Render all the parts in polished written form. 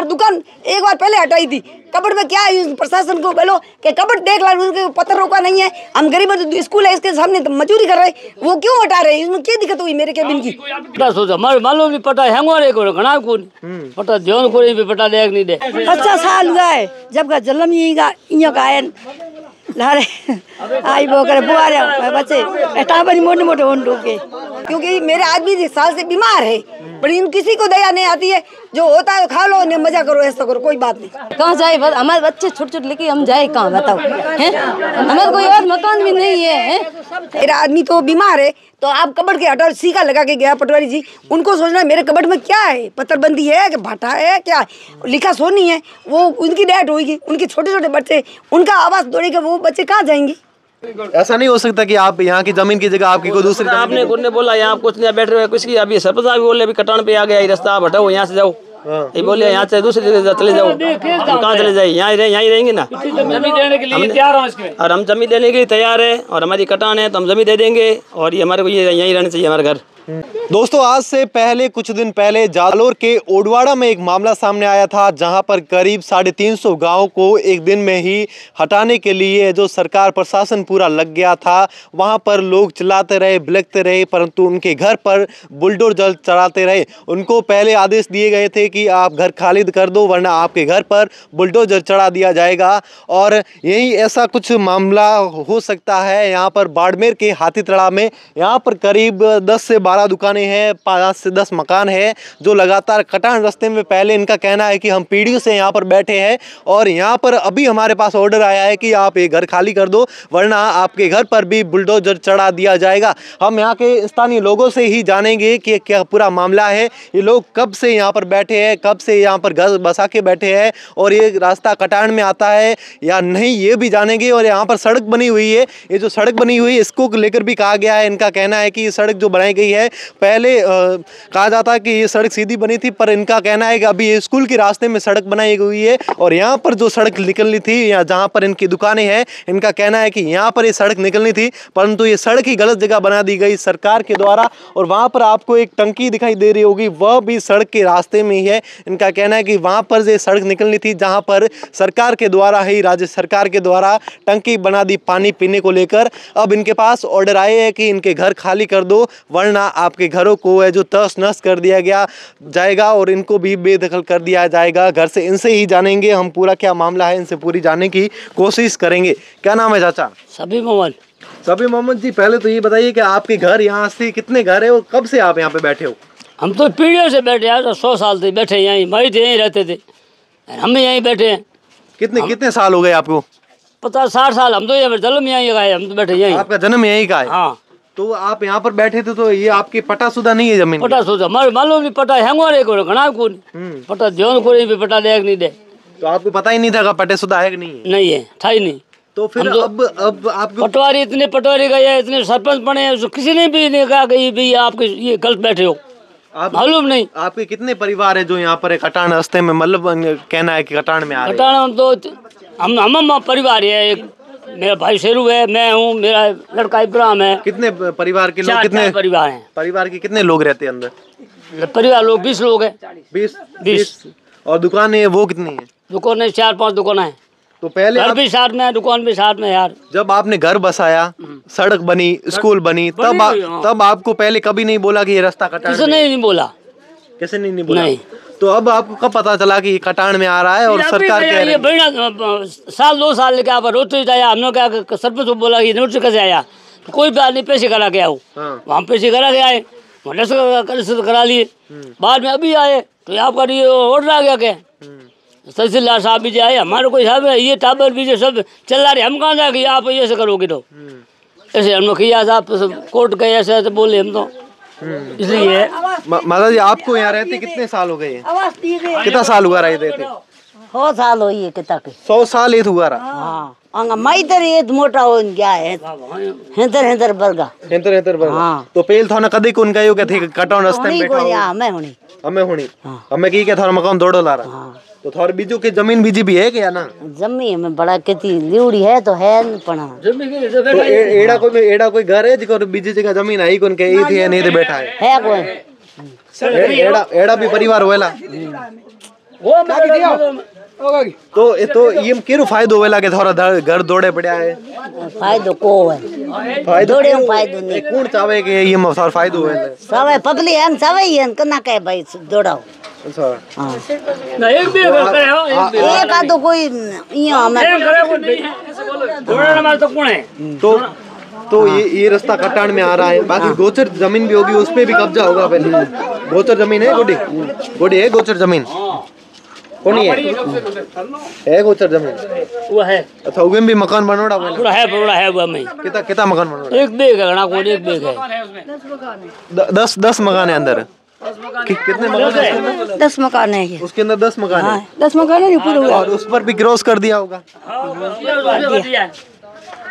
और दुकान एक बार पहले हटाई थी। कबड़ में क्या है, प्रशासन को बोलो कि कबड़ देख ला, उनके पत्थर रोका नहीं है। हम गरीब स्कूल है इसके सामने तो मजदूरी कर रहे, वो क्यों हटा रहे? इसमें क्या दिक्कत हुई मेरे केबिन की? सोचा मालूम नहीं पता हैंगो को घना को पता ध्यान को भी पता दे नहीं दे। 50 साल हुआ है जब का जन्म यहाँ का है लारे आई वो करे बुआ बच्चे टाबर मोटे मोटे होने के, क्योंकि मेरे आदमी साल से बीमार है, पर इन किसी को दया नहीं आती है। जो होता है खा लो, ने मजा करो, ऐसा करो, कोई बात नहीं। कहाँ जाए हमारे बच्चे छोटे छोटे लेके हम जाए कहाँ बताओ? हमारे कोई और मकान भी नहीं है। मेरा आदमी तो बीमार है, तो आप कबड़ के हटाओ। सीका लगा के गया पटवारी जी, उनको सोचना मेरे कबड़ में क्या है, पत्थरबंदी है कि भाटा है, क्या है? लिखा सोनी है, वो उनकी डेथ होगी, उनके छोटे छोटे बच्चे, उनका आवाज दौड़ेगा, वो बच्चे कहाँ जाएंगे? ऐसा नहीं हो सकता कि आप यहाँ की जमीन की जगह आपकी कोई दूसरी आपने खुद ने बोला यहाँ कुछ नहीं बैठ रहे कुछ की, अभी सरपंच भी बोले अभी कटान पे आ गया, ये रास्ता आप हटाओ, यहाँ से जाओ। ये बोले यहाँ से दूसरी जगह चले जाओ। हम कहाँ चले जाए? यहाँ रहेंगे ना। जमीन देने के लिए तैयार हो इसमें, और हम जमीन देने के लिए तैयार है, और हमारी कटान है तो हम जमीन दे देंगे, और ये हमारे को ये यहीं रहना चाहिए हमारा घर। दोस्तों, आज से पहले कुछ दिन पहले जालोर के ओडवाड़ा में एक मामला सामने आया था, जहां पर करीब 350 गांव को एक दिन में ही हटाने के लिए जो सरकार प्रशासन पूरा लग गया था। वहां पर लोग चिल्लाते रहे, बिलखते रहे, परंतु उनके घर पर बुलडोजर चलाते रहे। उनको पहले आदेश दिए गए थे कि आप घर खाली कर दो, वरना आपके घर पर बुलडोजर चढ़ा दिया जाएगा। और यही ऐसा कुछ मामला हो सकता है यहाँ पर बाड़मेर के हाथीतड़ा में। यहाँ पर करीब 10 से 12 दुकानें हैं, 5 से 10 मकान है, जो लगातार कटान रास्ते में। पहले इनका कहना है कि हम पीढ़ियों से यहाँ पर बैठे हैं, और यहाँ पर अभी हमारे पास ऑर्डर आया है कि आप ये घर खाली कर दो, वरना आपके घर पर भी बुलडोजर चढ़ा दिया जाएगा। हम यहाँ के स्थानीय लोगों से ही जानेंगे कि क्या पूरा मामला है, ये लोग कब से यहाँ पर बैठे हैं, कब से यहाँ पर घर बसा के बैठे हैं, और ये रास्ता कटान में आता है या नहीं, ये भी जानेंगे। और यहाँ पर सड़क बनी हुई है, ये जो सड़क बनी हुई है इसको लेकर भी कहा गया है। इनका कहना है कि ये सड़क जो बनाई गई है, पहले कहा जाता है कि ये सड़क सीधी बनी थी, पर इनका कहना है कि अभी ये स्कूल के रास्ते में सड़क बनाई हुई है, और यहाँ पर जो सड़क निकलनी थी या जहाँ पर इनकी दुकानें हैं, इनका कहना है कि यहाँ पर ये सड़क निकलनी थी, परंतु ये सड़क ही गलत जगह बना दी गई सरकार के द्वारा। और वहाँ पर आपको एक टंकी दिखाई दे रही होगी, वह भी सड़क के रास्ते में ही है। इनका कहना है कि वहाँ पर ये सड़क निकलनी थी जहाँ पर सरकार के द्वारा ही, राज्य सरकार के द्वारा टंकी बना दी पानी पीने को लेकर। अब इनके पास ऑर्डर आए हैं कि इनके घर खाली कर दो, वरना आपके घरों को है जो तहस नहस कर दिया जाएगा, और इनको भी बेदखल कर दिया जाएगा घर से। इनसे ही जानेंगे हम पूरा क्या मामला है, इनसे पूरी जानने की कोशिश करेंगे। क्या नाम है चाचा? सभी मोहम्मद। सभी मोहम्मद जी, पहले तो ये बताइए कि आपके घर यहाँ से कितने घर है और कब से आप यहाँ पे बैठे हो? हम तो पीढ़ियों से बैठे हैं, 100 साल से बैठे यहीं, भाई थे यहीं रहते थे, हम यहीं बैठे हैं। कितने साल हो गए आपको? 50-60 साल। हम तो ये जन्म यहीं का है, हम तो बैठे यहीं। आपका जन्म यहीं का है? हाँ। तो आप यहाँ पर बैठे थे, तो ये आपकी पटाशुदा नहीं है जमीन? पटाशुदा मालूम नहीं पता हैंगो को घना को पता ध्यान को भी पता दे नहीं दे। तो आपको पता ही नहीं था पटाशुदा है कि नहीं है? नहीं है, था ही नहीं। तो फिर अब आपको पटवारी इतने पटवारी गए, इतने सरपंच बने, किसी ने भी नहीं कहा कि भाई आप ये गलत बैठे हो। आप मालूम नहीं। आपके कितने परिवार है जो यहाँ पर कटान रास्ते में, मतलब कहना है कि कटान में आ रहे हैं? कटान हम तो हम परिवार है, एक मेरा भाई शेरू है, मैं हूँ, मेरा लड़का इब्राहिम है। कितने परिवार के लोग? कितने परिवार हैं? परिवार के कितने लोग रहते हैं अंदर? परिवार लोग 20 लोग हैं। 20। और दुकानें है वो कितनी है? दुकानें 4-5 दुकानें हैं। तो पहले घर भी साथ में है, दुकान भी साथ में यार। जब आपने घर बसाया, सड़क बनी, स्कूल बनी, तब आपको पहले कभी नहीं बोला कि ये रास्ता कटान? किसी ने नहीं बोला। किसी ने नहीं बोला? नहीं। तो अब आपको कब पता चला कि ये कटान में आ रहा है और सरकार कह रही है? साल 2 साल लेके आप नोटिस आया, हमने क्या सरपंच को बोला कि नोटिस कैसे आया, तो कोई बात नहीं, पैसे करा के आओ। वहाँ पैसे करा के आए, करा लिए, बाद में अभी आए तो आपका ये ऑर्डर आ गया। क्या तहसीलदार साहब भी आए, हमारे कोई साहब है, ये टाबर भी जो सब चल रहा है, हम कहाँ जाके आप ऐसे करोगे? तो ऐसे हमने किया था, कोर्ट गए, ऐसे ऐसे बोले हम तो, इसलिए। माता जी, आपको यहाँ रहते कितने साल हो गए? कितना साल हुआ रहते थे? 100 साल हो ये कितना के? 100 साल ये हुआ रहा? हाँ, अंगा माई तर ये मोटा हो गया है, हेंतर बर्गा। हाँ। तो पेल थाना कदे कौन गयो के थे कटान रास्ते में बैठा हो? हमें होनी हमें की के थाना मकान दौड़ो ला रहा। हाँ। तो थार बीजू के जमीन बीजी भी है क्या? ना जमीन में बड़ा खेती लिउड़ी है तो है पना। तो एड़ा कोई घर है जिको बीजी जगह जमीन है कौन के ई थी नहीं तो बैठा है कोई? एड़ा भी परिवार होएला? तो ये केरो फायदो वेला के थोड़ा घर दौड़े पड़ा है फायदो को है फायदो दौड़े फायदो नहीं कौन चाहे कि ये मसार फायदो है सवे पब्लिक है सवे ही कना के भाई दौड़ाओ अच्छा हां ना एक भी करे हो एक का तो कोई इया हमें दौड़ने वाला तो कौन है तो ये रास्ता कटान में आ रहा है बाकी गोचर जमीन भी होगी उस पे भी कब्जा होगा पहले गोचर जमीन है गोडी है गोचर जमीन कौन है गोचर जमीन वो है अच्छा उगे भी मकान बनोड़ा पूरा है वो में कितना मकान बनोड़ा एक बेग है घना कौन एक बेग है 10 मकान है अंदर कितने मकान है 10 मकान है ये उसके अंदर 10 मकान है 10 मकान है पूरा और उस पर भी क्रॉस कर दिया होगा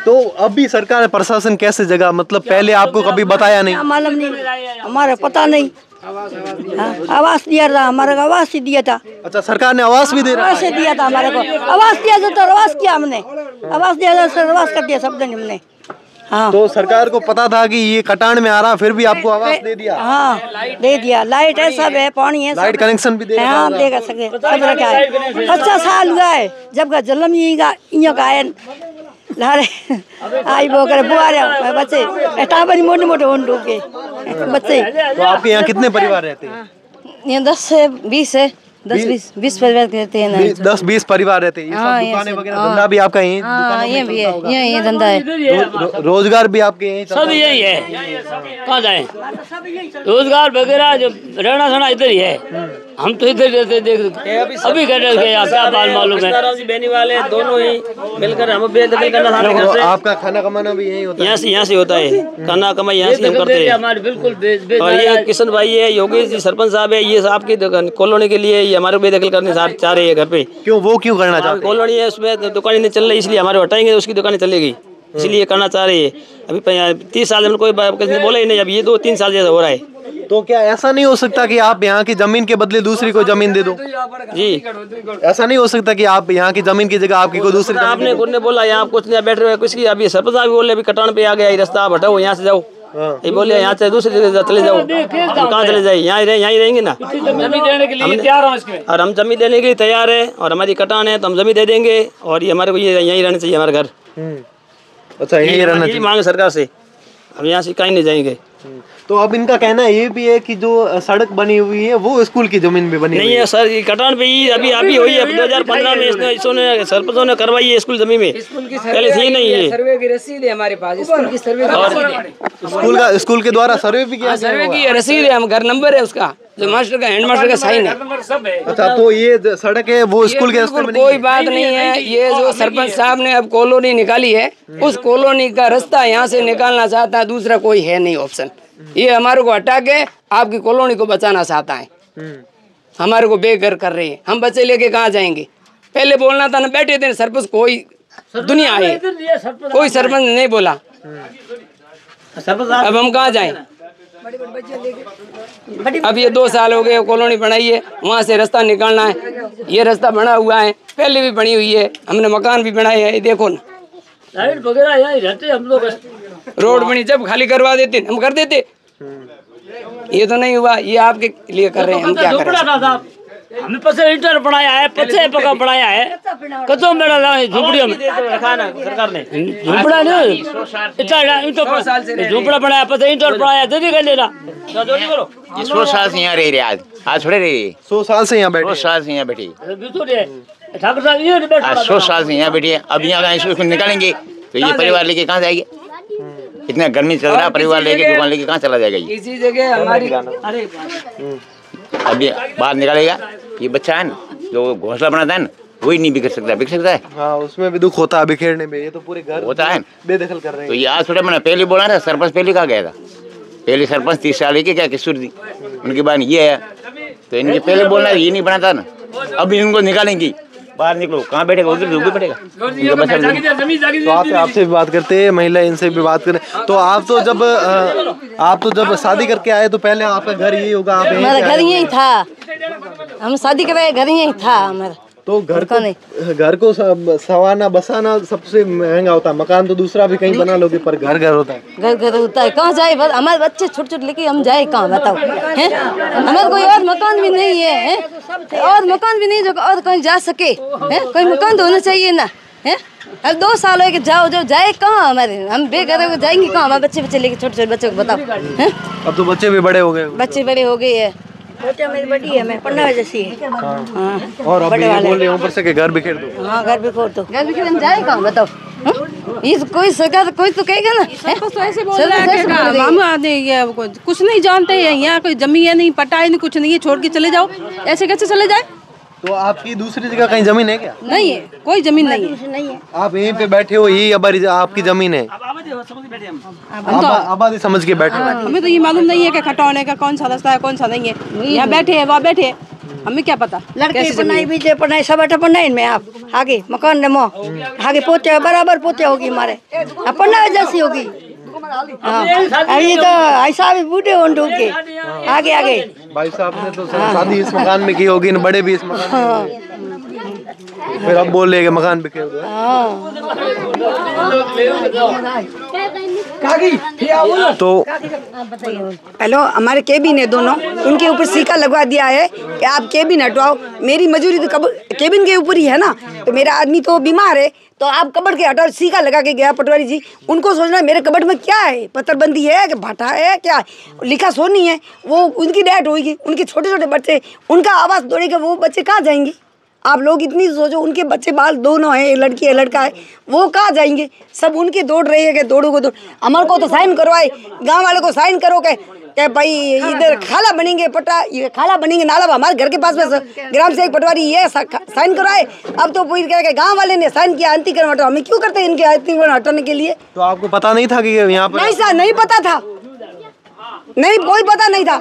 तो अभी सरकार प्रशासन कैसे जगह मतलब पहले आपको कभी बताया नहीं मालूम नहीं हमारा पता नहीं आवास दिया था हमारे को आवास ही दिया था अच्छा सरकार ने आवास भी दे रहा आवास दिया था हमारे को आवास दिया था तो आवास किया हमने आवास दिया था सर आवास कर दिया सब दिन हमने हाँ तो सरकार को पता था कि ये कटान में आ रहा फिर भी आपको आवास दे दिया हाँ दे दिया लाइट है सब है पानी है लाइट कनेक्शन भी दे हाँ देगा सके सब रखा है 50 साल हुआ है जब का जन्म इं का है लारे आई वो करे बुआ रहे बच्चे टाबर मोटे मोटे होंडू के बच्चे तो आपके यहाँ कितने परिवार रहते हैं ये 10 से 20 है 10-20 परिवार कहते हैं ना 10-20 परिवार रहते हैं ये सब दुकानें वगैरह धंधा भी आपका यहीं ये भी है ये धंधा है रोजगार भी आपके यहीं सब यही है कहाँ जाए रोजगार वगैरह जो रहना सहना इधर ही है हम तो इधर रहते देख अभी कर रहे हैं क्या बाल मालूम है बहनी वाले दोनों ही मिलकर हम बेदखल करना सारे घर से आपका खाना कमाना भी यही होता है यहाँ से होता है खाना कमाई यहाँ से हम करते हैं हमारे बिल्कुल और ये किशन भाई है योगेश जी सरपंच साहब है ये आपकी कॉलोनी के लिए ये हमारे बेदखल करने चाह रहे हैं घर पे वो क्यों करना चाहते हैं कॉलोनी है उसमें दुकानें नहीं चल रही इसलिए हमारे हटाएंगे तो उसकी दुकानें चलेगी इसलिए करना चाह रहे हैं अभी 30 साल में कोई किसी ने बोला ही नहीं अब ये 2-3 साल जैसा हो रहा है तो क्या ऐसा नहीं हो सकता कि आप यहाँ की जमीन के बदले दूसरी कोई जमीन दे दो जी ऐसा नहीं हो सकता कि आप यहाँ की जमीन की जगह आपकी कोई दूसरी आपने खुद ने बोला यहाँ कुछ नहीं बैठ रहे कुछ की अभी सरपंच साहब बोले अभी कटान पे आ गया रास्ता आप हटाओ यहाँ से जाओ ये बोले यहाँ से दूसरी जगह चले जाओ हम कहाँ चले जाए यहाँ रहेंगे ना जमीन देने के लिए तैयार हूँ इसमें और हम जमीन देने के लिए तैयार है और हमारी कटान है तो हम जमीन दे देंगे और ये हमारे को ये यहीं रहना चाहिए हमारा घर अच्छा यही रहना चाहिए मांग सरकार से हम यहाँ से कहीं नहीं जाएंगे तो अब इनका कहना ये भी है कि जो सड़क बनी हुई है वो स्कूल की जमीन पे बनी नहीं है सर ये कटान पे ही अभी हुई है 2015 में इसने सरपंचों ने करवाई है स्कूल जमीन में पहले थी नहीं है सर्वे की रसीद है हमारे पास स्कूल की सर्वे और स्कूल के द्वारा सर्वे भी किया सर्वे की रसीद है हम घर नंबर है उसका जो मास्टर का हेड मास्टर का साइन है अच्छा तो ये सड़क है वो स्कूल के रास्ते में कोई बात नहीं है ये जो सरपंच साहब ने अब कॉलोनी निकाली है उस कॉलोनी का रास्ता यहाँ से निकालना चाहता है दूसरा कोई है नहीं ऑप्शन ये हमारे को हटा के आपकी कॉलोनी को बचाना चाहता है हमारे को बेघर कर रहे हैं हम बच्चे लेके कहाँ जाएंगे पहले बोलना था ना बैठे थे सरपंच कोई दुनिया है कोई सरपंच नहीं बोला अब हम कहाँ जाएं अब ये 2 साल हो गए कॉलोनी बनाई है वहाँ से रास्ता निकालना है ये रास्ता बना हुआ है पहले भी बनी हुई है हमने मकान भी बनाए हैं देखो ना लाइट वगैरह यहाँ रहते हम लोग रोड बनी जब खाली करवा देते हम कर देते ये तो नहीं हुआ ये आपके लिए कर रहे हैं हम क्या करें हमने पसे इंटर बनाया है पसे पका बनाया है कतो मेरा झुपड़ियों में सरकार ने झुपड़ा नहीं इतना झुपड़ा बनाया पसे इंटर बनाया दीदी कर लेना ये 100 साल से यहाँ रह रहे आज थोड़े रहे 100 साल से यहाँ बैठे 100 साल से यहाँ बैठे ठाकुर साहब ये बैठा 100 साल से यहाँ बैठे अब यहाँ इसको निकालेंगे तो ये परिवार लेके कहाँ जाएंगे इतना गर्मी चल रहा है परिवार लेके दुकान लेके कहाँ चला जाएगा ये इसी जगह हमारी अभी बाहर निकालेगा ये बच्चा है ना जो घोंसला बनाता है ना वही नहीं बिगड़ सकता बिक सकता है हाँ उसमें भी दुख होता है बिखेरने में ये तो पूरे घर होता है बेदखल कर रहे हैं तो ये आज थोड़ा मैंने पहले बोला था सरपंच पहले कहा गया था पहले सरपंच 30 साल की क्या किशोर दी उनके बाद ये है तो इनके पहले बोलना ये नहीं बनाता ना अब इनको निकालेंगी बाहर निकलो कहाँ बैठेगा उधर बैठेगा तो आपसे भी बात करते हैं महिला इनसे भी बात करें तो आप तो जब शादी करके आए तो पहले आपका घर यही होगा आप हमारा घर यही था हम शादी के बाद घर यही था हमारा तो घर को सवाना बसाना सबसे महंगा होता है। मकान तो दूसरा भी कहीं बना लोगे, पर घर होता है। घर होता है, कहाँ जाए? हमारे बच्चे छोटे छोटे लेके हम जाए कहाँ बताओ? हैं, हमारे कोई और मकान भी नहीं है, और मकान भी नहीं जो और कहीं जा सके। हैं, कोई मकान तो होना चाहिए ना। हैं, अब 2 साल हो गए, जाओ जो जाए कहाँ? हमारे हम बेघर जाएंगे कहाँ? हमारे बच्चे लेके छोटे छोटे बच्चों को बताओ। हैं, अब तो बच्चे भी बड़े हो गए। बच्चे बड़े हो गए है। बच्चा मेरी बड़ी है, मैं पढ़ना जैसी है। हाँ। और अभी बोल रहे ऊपर से कि घर बिखेर दो। हाँ, घर बिखेर दो। घर बिखेर हम जाए कहाँ बताओ? ये कोई सरकार कोई तो कहेगा ना। तो ऐसे बोल रहा है कि हम ये कुछ नहीं जानते हैं, यहाँ कोई जमीन है नहीं, पटाई नहीं, कुछ नहीं है, छोड़ के चले जाओ। ऐसे कैसे चले जाए? तो आपकी दूसरी जगह कहीं जमीन है क्या? नहीं है, कोई जमीन नहीं है। आप यहीं पे बैठे हो, यही आपकी जमीन है? आबादी समझ के बैठे। हमें तो ये मालूम नहीं है कि खटाने का कौन सा रास्ता है, कौन सा नहीं है। यहाँ बैठे हैं, वहाँ बैठे हैं, हमें क्या पता। लड़के पढ़ाई बीजे पढ़ाई सब अठा पढ़ाई में आप आगे मकान ने मो आगे पोते बराबर पोते होगी हमारे, पढ़ना जैसी होगी। हाँ, ये तो ऐसा भी बूढ़े होंडू के आगे आगे। भाई साहब ने तो शादी इस मकान में की होगी, बड़े भी इस मकान में। फिर अब बोल रहे मकान बिके हुए। तो हेलो, हमारे केबिन है दोनों, उनके ऊपर सीका लगवा दिया है कि आप केबिन हटवाओ। मेरी मजूरी तो केबिन के ऊपर ही है ना, तो मेरा आदमी तो बीमार है, तो आप कबड़ के हटाओ। सीका लगा के गया पटवारी जी, उनको सोचना मेरे कबड़ में क्या है, पत्थरबंदी है कि भाटा है, क्या लिखा सोनी है। वो उनकी डेथ होगी, उनके छोटे छोटे बच्चे, उनका आवाज़ दौड़ेगा, वो बच्चे कहाँ जाएंगे? आप लोग इतनी सोचो, उनके बच्चे बाल दोनों हैं, लड़की है लड़का है, वो कहाँ जाएंगे? सब उनके दौड़ रहे हैं कि दौड़ो को दौड़। हमारे को तो साइन करवाए, गांव वाले को साइन करो के भाई इधर खाला बनेंगे, ये खाला बनेंगे नाला। हमारे घर के पास में ग्राम से एक पटवारी ये साइन करवाए। अब तो पूरी कह के गांव वाले ने साइन किया अंतिकरण हटाओ। हमें क्यों करते हैं इनके अंतिकरण हटाने के लिए? तो आपको पता नहीं था कि यहाँ पर? नहीं सर, नहीं पता था, नहीं कोई पता नहीं था।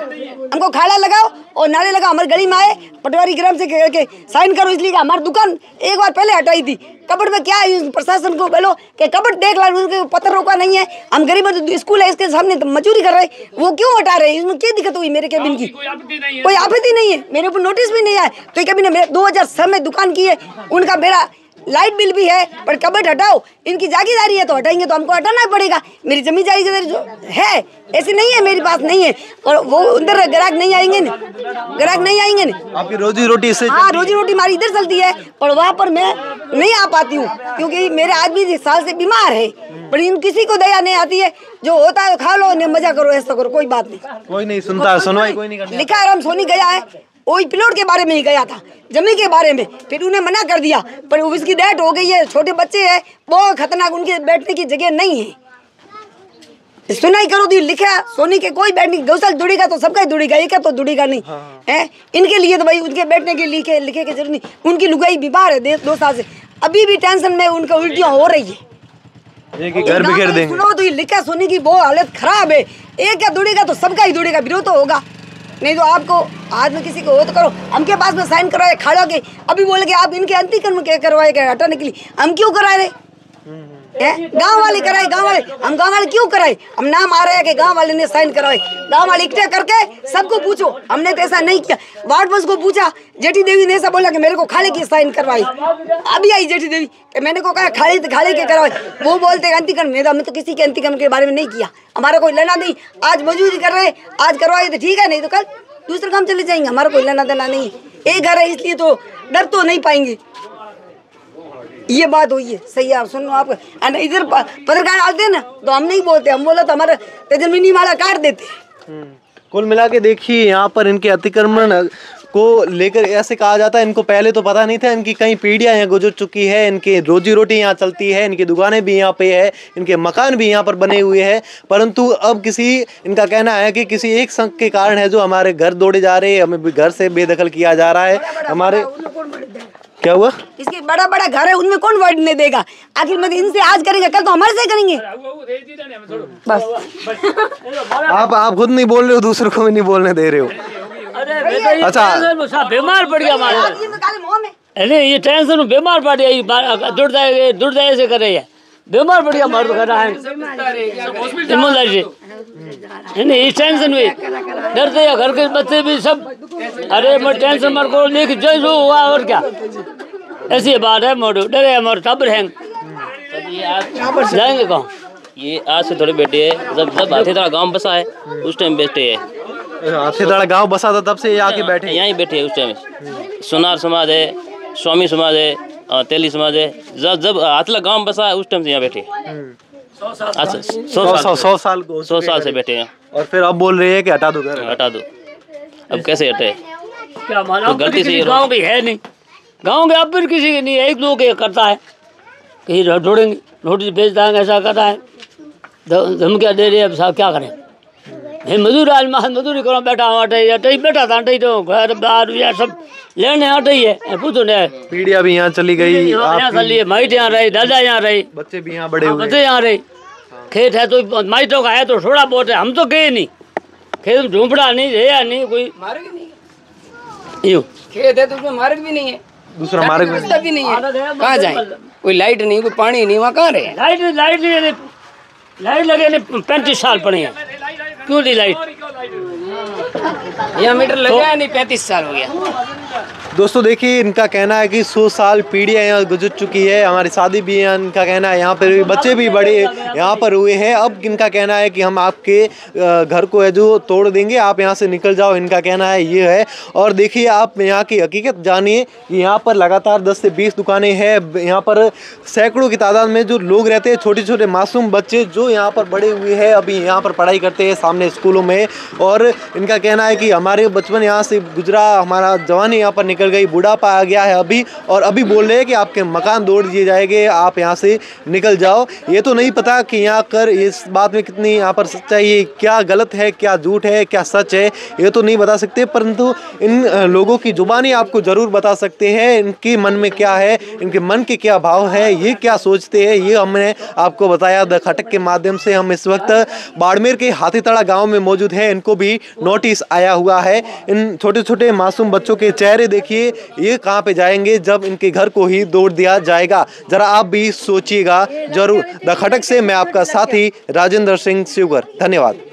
हमको खाला लगाओ और नाले लगाओ। हमारी गली में आए पटवारी ग्राम से कह के साइन करो, इसलिए हमारी दुकान एक बार पहले हटाई थी। कबड़ में क्या है, प्रशासन को बोलो कि कबड़ देख ला, उनके पत्थर रोका नहीं है। हम गरीब स्कूल है, इसके सामने तो मजूरी कर रहे, वो क्यों हटा रहे हैं? इसमें क्या दिक्कत हुई मेरे केबिन की? कोई आपत्ति नहीं है, मेरे ऊपर नोटिस भी नहीं आया। तो केबिन ने 2006 में दुकान की है, उनका मेरा लाइट बिल भी है, पर कबड़ हटाओ, इनकी जागीदारी है तो हटाएंगे तो हमको हटाना पड़ेगा। मेरी जमीन जागीदारी जो है ऐसी नहीं है, मेरे पास नहीं है। और वो उधर ग्राहक नहीं आएंगे न, ग्राहक नहीं आएंगे न। आपकी रोजी रोटी इससे? हाँ, रोजी रोटी हमारी इधर चलती है, पर वहाँ पर मैं नहीं आ पाती हूँ क्योंकि मेरे आदमी 1 साल से बीमार है। पर इन किसी को दया नहीं आती है, जो होता है खा लो, मजा करो, ऐसा करो, कोई बात नहीं। कोई नहीं सुनता, सुनवाई कोई नहीं करता। लिखा है, राम सोनी गया है, वही प्लॉट के बारे में ही गया था, जमीन के बारे में, फिर उन्हें मना कर दिया। पर उसकी डेथ हो गई है, छोटे बच्चे हैं, बहुत खतरनाक, उनके बैठने की जगह नहीं है। सुनाई करो दी लिखा सोनी के कोई बैठने, गौशाला जुड़ेगा तो सबका ही जुड़ेगा, एक तो जुड़ेगा नहीं है। इनके लिए तो भाई उनके बैठने के लिखे की जरूरत नहीं। उनकी लुगाई बीमार है 2 साल से, अभी भी टेंशन में उनका उल्टियाँ हो रही है। घर बिखेर देंगे। सुनो तो ये लिखा सोनी की बहुत हालत खराब है, एक क्या जुड़ेगा तो सबका ही जुड़ेगा, विरोध तो होगा। नहीं तो आपको आज में किसी को हो तो करो। हमके पास में साइन करवाए खड़ा के, अभी बोले कि आप इनके अंतिकरण में क्या करवाए क्या हटाने के लिए, हम क्यों कराए रहे? गांव वाले कराए, गांव वाले, हम गांव वाले क्यों कराए? हम नाम आ रहा है कि गांव वाले ने साइन करवाए। गांव वाले इकट्ठा करके सबको पूछो, हमने तो ऐसा नहीं किया। वार्ड बॉस को पूछा, जेठी देवी ने ऐसा बोला कि मेरे को खाले की साइन करवाई। अभी आई जेठी देवी कि मैंने को कहा खाले के करवाए, वो बोलते अंतिकरण में, हमने तो किसी के अंतिकरण के बारे में नहीं किया, हमारा कोई लेना नहीं। आज मजूरी कर रहे, आज करवाए तो ठीक है, नहीं तो कल दूसरे काम चले जाएंगे, हमारा कोई लेना देना नहीं है। एक घर है इसलिए तो डर तो नहीं पाएंगे। ये बात हुई है, सही है। आप सुनो, आप इधर पत्रकार आते हैं ना तो हम नहीं बोलते, हम बोला तो हमारा जमीनी वाला काट देते। कुल मिला के देखिए, यहाँ पर इनके अतिक्रमण को लेकर ऐसे कहा जाता है, इनको पहले तो पता नहीं था, इनकी कई पीढ़ियां यहाँ गुजर चुकी है, इनकी रोजी रोटी यहाँ चलती है, इनकी दुकानें भी यहाँ पे है, इनके मकान भी यहाँ पर बने हुए हैं। परंतु अब इनका कहना है कि किसी एक संघ के कारण है जो हमारे घर दौड़े जा रहे हैं, हमें घर से बेदखल किया जा रहा है। हमारे क्या हुआ? इसके बड़ा बड़ा घर है, उनमें कौन वर्ड नहीं देगा? आखिर में इनसे आज करेंगे, कल तो हमारे से करेंगे। बस आप खुद नहीं बोल रहे हो, दूसरों को भी नहीं बोलने दे रहे हो। अच्छा, बीमार पड़ गया हमारे, अरे ये टेंशन में बीमार पड़ गया, दूर जाए ऐसे कर रही है, बीमार पड़ गया हमारे तो कर रहा है ईमानदारी से। नहीं इस टेंशन में डरते हैं, घर के बच्चे भी सब, अरे मैं टेंशन मेरे को लेके जो हुआ और क्या। ऐसी बात है, मोड़ डरे हमारे टब्बर हैं, जाएंगे कहाँ? ये आज से थोड़े बैठे है, जब हाथीतड़ा गांव बसा है उस टाइम बैठे है। हाथीतड़ा गांव बसा था तब से यहाँ के बैठे? यहाँ ही बैठे है उस टाइम। सोनार समाज है, स्वामी समाज है, तेली समाज है। जब हाथला गांव बसा है उस टाइम से यहाँ बैठे। 100 साल से बैठे हैं। और फिर अब बोल रहे हैं कि हटा दो घर, हटा दो। अब कैसे हटे? क्या माना? तो गलती से गाँव की है नहीं, गाँव के अब फिर किसी की नहीं है, एक दो के करता है, कहीं ढूंढेंगे रोटी बेच देंगे, ऐसा करता है, धमकियाँ दे रहे। अब साहब क्या करें? मजदूर आज मजदूरी करो, बैठा अटे बैठा था, अटे तो घर बार यार सब लेने अटे ही है। पूछो ने पीढ़ियाँ भी यहाँ चली गई, यहाँ चली, माइट यहाँ रही, दादा यहाँ रही, बच्चे भी यहाँ बड़े हुए, बच्चे यहाँ रहे। खेत है तो माइटों का है तो थोड़ा बहुत है, हम तो गए नहीं खेत, झूपड़ा नहीं है, नहीं कोई मार्ग नहीं, यूँ खेत है तो उसमें मार्ग भी नहीं है, दूसरा मार्ग भी नहीं है। कहाँ जाए? कोई लाइट नहीं, कोई पानी नहीं, वहाँ कहाँ रहे? लाइट लगे 35 साल पड़े हैं, क्यों नहीं लाइट? यहाँ मीटर लगा है नहीं, 35 साल हो गया। दोस्तों देखिए, इनका कहना है कि 100 साल पीढ़ियाँ यहाँ गुजर चुकी है, हमारी शादी भी है, इनका कहना है यहाँ पर बच्चे भी बड़े यहाँ पर हुए हैं। अब इनका कहना है कि हम आपके घर को है जो तोड़ देंगे, आप यहाँ से निकल जाओ, इनका कहना है ये है। और देखिए आप यहाँ की हकीकत जानिए कि यहाँ पर लगातार 10 से 20 दुकानें हैं, यहाँ पर सैकड़ों की तादाद में जो लोग रहते हैं, छोटे छोटे मासूम बच्चे जो यहाँ पर बड़े हुए हैं, अभी यहाँ पर पढ़ाई करते हैं सामने स्कूलों में। और इनका कहना है कि हमारे बचपन यहाँ से गुजरा, हमारा जवानी यहाँ पर निकल गई, बुढ़ापा आ गया है अभी, और अभी बोल रहे हैं कि आपके मकान तोड़ दिए जाएंगे, आप यहाँ से निकल जाओ। ये तो नहीं पता कि यहाँ कर इस बात में कितनी यहाँ पर सच्चाई है, क्या गलत है, क्या झूठ है, क्या सच है, ये तो नहीं बता सकते, परंतु इन लोगों की जुबानी आपको ज़रूर बता सकते हैं इनके मन में क्या है, इनके मन के क्या भाव है, ये क्या सोचते हैं, ये हमने आपको बताया द खटक के माध्यम से। हम इस वक्त बाड़मेर के हाथीतड़ा गाँव में मौजूद है, इनको भी नोटिस आया हुआ है। इन छोटे छोटे मासूम बच्चों के चेहरे देखिए, ये कहां पे जाएंगे जब इनके घर को ही तोड़ दिया जाएगा, जरा आप भी सोचिएगा जरूर। द खटक से मैं आपका साथी राजेंद्र सिंह शिवगर, धन्यवाद।